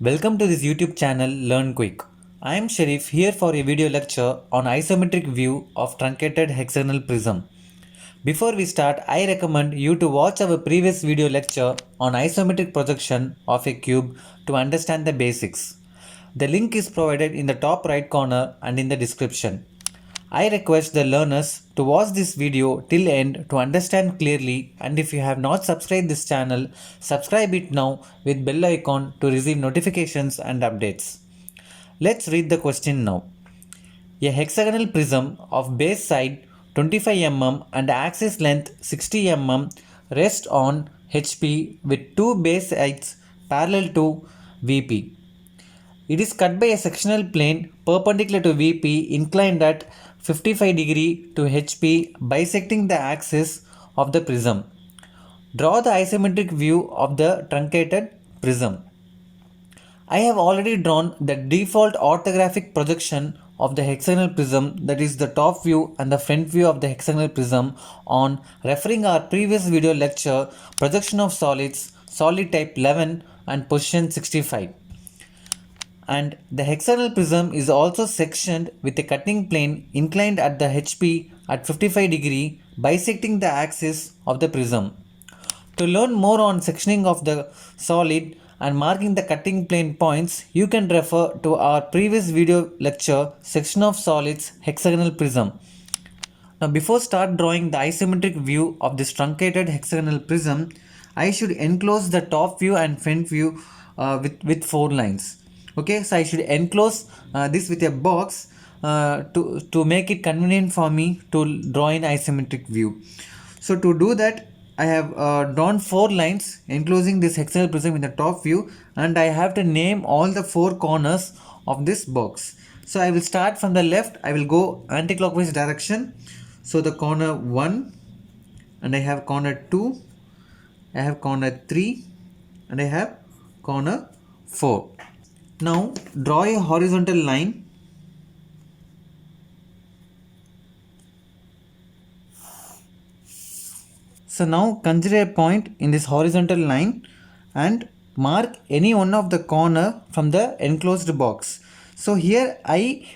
Welcome to this YouTube channel Learn Quick. I am Sharif here for a video lecture on isometric view of truncated hexagonal prism. Before we start, I recommend you to watch our previous video lecture on isometric projection of a cube to understand the basics. The link is provided in the top right corner and in the description. I request the learners to watch this video till end to understand clearly, and if you have not subscribed this channel, subscribe it now with bell icon to receive notifications and updates. Let's read the question now. A hexagonal prism of base side 25 mm and axis length 60 mm rests on HP with two base sides parallel to VP. It is cut by a sectional plane perpendicular to VP inclined at 55 degree to HP bisecting the axis of the prism. Draw the isometric view of the truncated prism. I have already drawn the default orthographic projection of the hexagonal prism, that is the top view and the front view of the hexagonal prism, on referring our previous video lecture projection of solids, solid type 11 and position 65. And the hexagonal prism is also sectioned with a cutting plane inclined at the HP at 55 degree bisecting the axis of the prism. To learn more on sectioning of the solid and marking the cutting plane points, you can refer to our previous video lecture section of solids hexagonal prism. Now before start drawing the isometric view of this truncated hexagonal prism, I should enclose the top view and front view with four lines. Okay, so I should enclose this with a box to make it convenient for me to draw an isometric view. So to do that, I have drawn four lines enclosing this hexagonal prism in the top view, and I have to name all the four corners of this box. So I will start from the left. I will go anti-clockwise direction. So the corner 1, and I have corner 2, I have corner 3, and I have corner 4. Now draw a horizontal line . So now consider a point in this horizontal line and mark any one of the corner from the enclosed box. So here I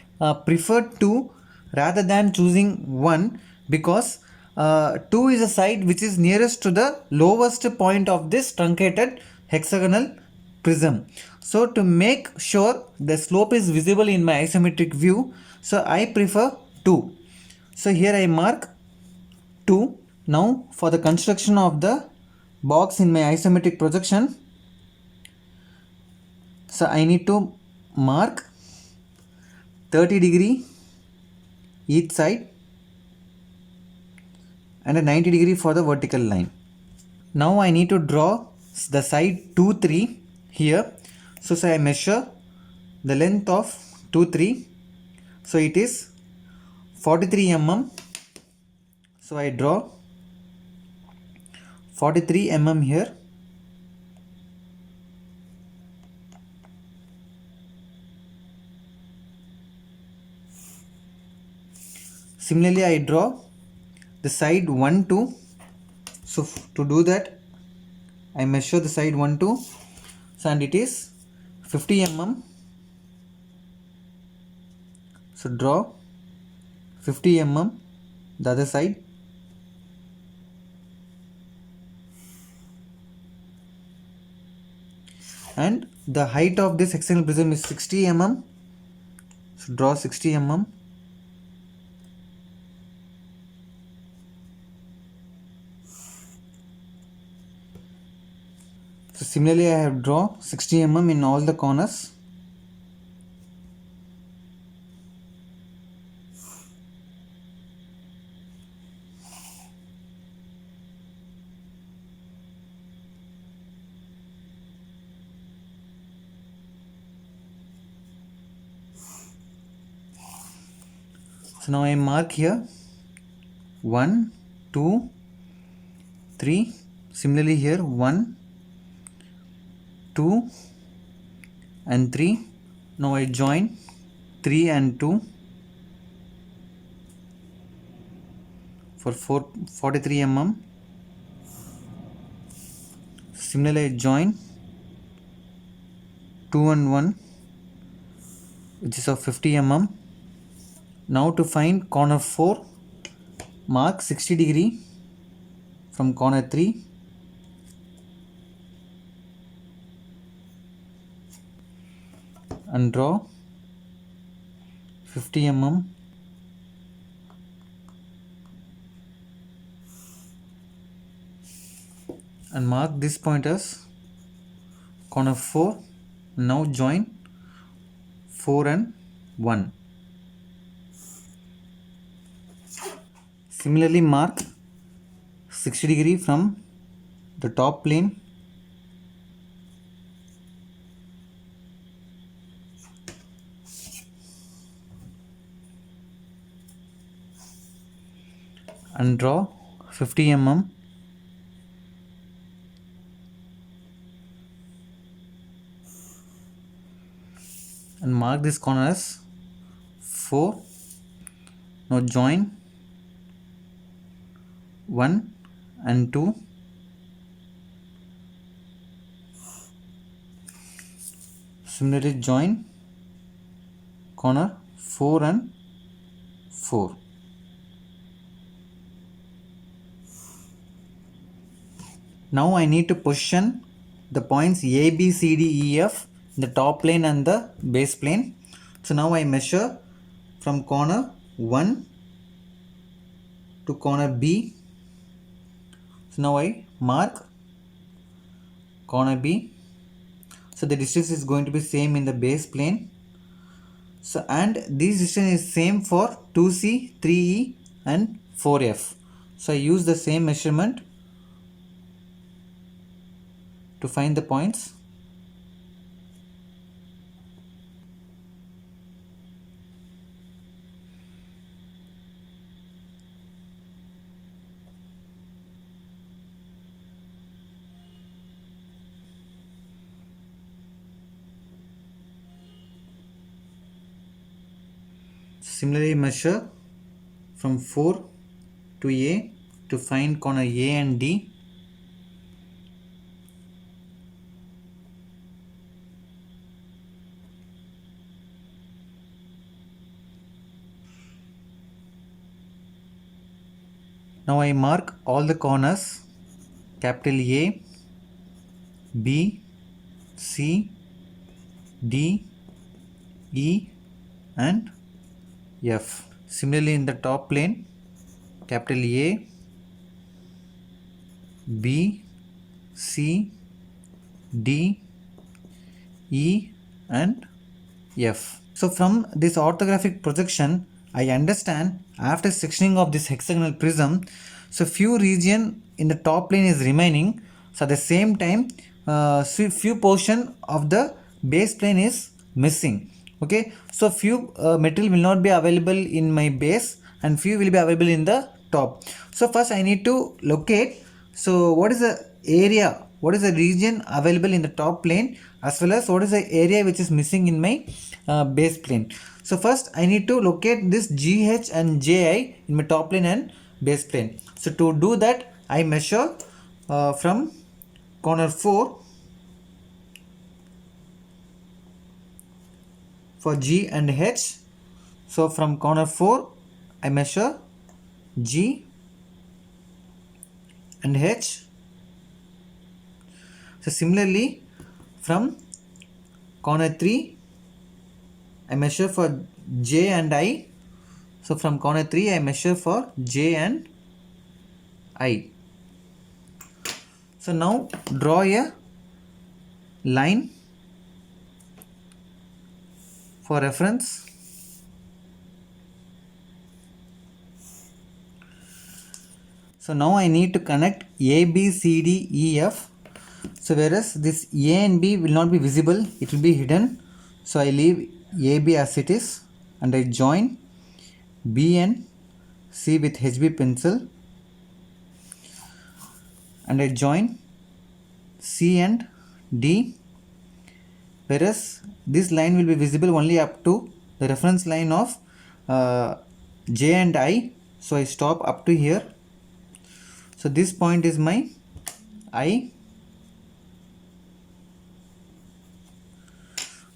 prefer 2 rather than choosing 1, because 2 is a side which is nearest to the lowest point of this truncated hexagonal prism. So to make sure the slope is visible in my isometric view, so I prefer 2. So here I mark 2. Now for the construction of the box in my isometric projection, so I need to mark 30 degree each side and a 90 degree for the vertical line. Now I need to draw the side 2, 3 here. So I measure the length of 2, 3. So it is 43 mm. So I draw 43 mm here. Similarly, I draw the side 1, 2. So to do that, I measure the side 1, 2. So and it is 50 mm. So draw 50 mm the other side. And the height of this hexagonal prism is 60 mm. So draw 60 mm. So similarly I have drawn 60 mm in all the corners. So now I mark here 1, 2, 3. Similarly here 1, 2 and 3. Now I join 3 and 2 for 43 mm. Similarly I join 2 and 1, which is of 50 mm. Now to find corner 4, mark 60 degree from corner 3 and draw 50 mm and mark this point as corner 4. Now join 4 and 1. Similarly mark 60 degree from the top plane and draw 50 mm and mark this corner as 4. Now join 1 and 2. Similarly join corner 4 and 4. Now I need to position the points A, B, C, D, E, F in the top plane and the base plane. So now I measure from corner 1 to corner B. So now I mark corner B. So the distance is going to be same in the base plane. So and this distance is same for 2C, 3E and 4F. So I use the same measurement to find the points. Similarly measure from 4 to A to find corner A and D. Now I mark all the corners capital A, B, C, D, E and F. Similarly in the top plane capital A, B, C, D, E and F. So from this orthographic projection I understand after sectioning of this hexagonal prism, so few region in the top plane is remaining. So at the same time few portion of the base plane is missing. Okay, so few material will not be available in my base and few will be available in the top. So first I need to locate, so what is the area, what is the region available in the top plane as well as what is the area which is missing in my base plane. So first I need to locate this GH and JI in my top plane and base plane. So to do that I measure from corner 4 for G and H. So from corner 4 I measure G and H. So similarly from corner 3 I measure for J and I. So from corner 3 I measure for J and I. So now draw a line for reference. So now I need to connect A, B, C, D, E, F. So whereas this A and B will not be visible, it will be hidden. So I leave AB as it is and I join B and C with HB pencil and I join C and D, whereas this line will be visible only up to the reference line of J and I. So I stop up to here. So this point is my I.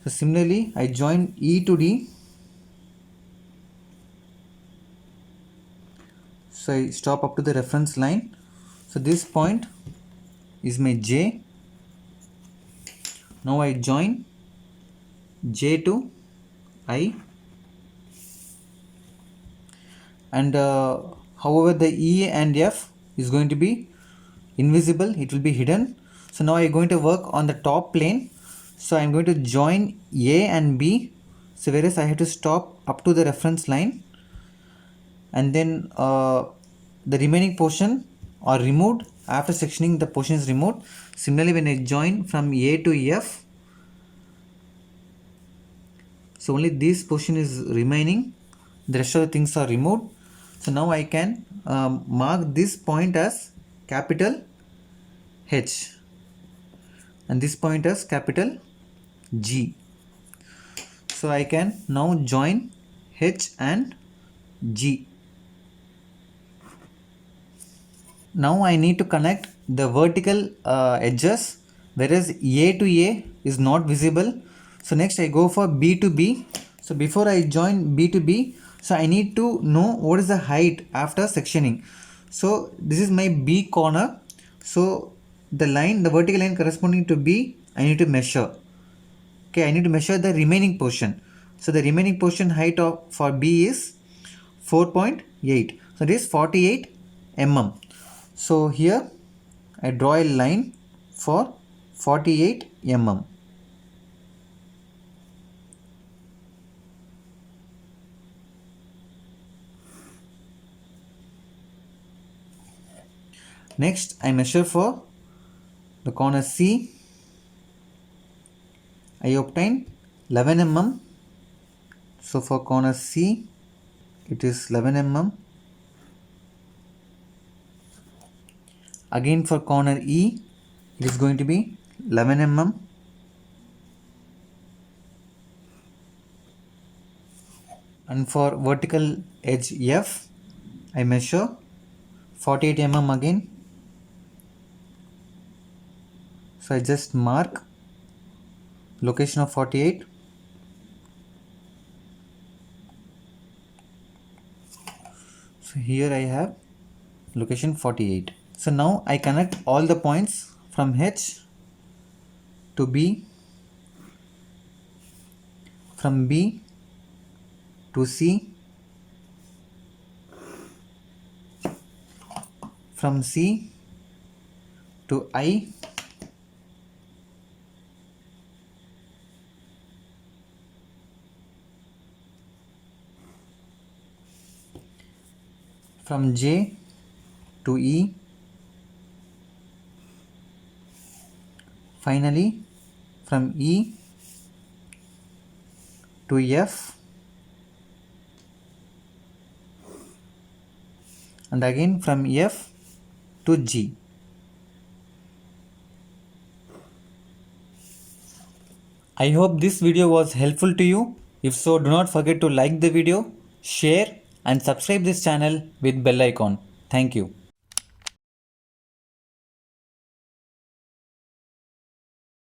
So similarly, I join E to D. So I stop up to the reference line. So this point is my J. Now I join J to I, and however the E and F is going to be invisible, it will be hidden. So now I'm going to work on the top plane. So I'm going to join A and B. So whereas I have to stop up to the reference line, and then the remaining portion are removed. After sectioning, the portion is removed. Similarly, when I join from A to F, so only this portion is remaining, the rest of the things are removed. So now I can mark this point as capital H and this point as capital G. So I can now join H and G. Now I need to connect the vertical edges, whereas A to A is not visible. So next I go for B to B. So before I join B to B, so I need to know what is the height after sectioning. So this is my B corner. So the line, the vertical line corresponding to B, I need to measure. Okay, I need to measure the remaining portion. So the remaining portion height for B is 4.8. So this is 48 mm. So here I draw a line for 48 mm. Next I measure for the corner C. I obtain 11 mm. So for corner C it is 11 mm. Again for corner E it is going to be 11 mm. And for vertical edge F I measure 48 mm again. So I just mark location of 48. So here I have location 48. So now I connect all the points from H to B, from B to C, from C to I, from J to E, finally from E to F, and again from F to G. I hope this video was helpful to you. If so, do not forget to like the video, share and subscribe this channel with bell icon. Thank you.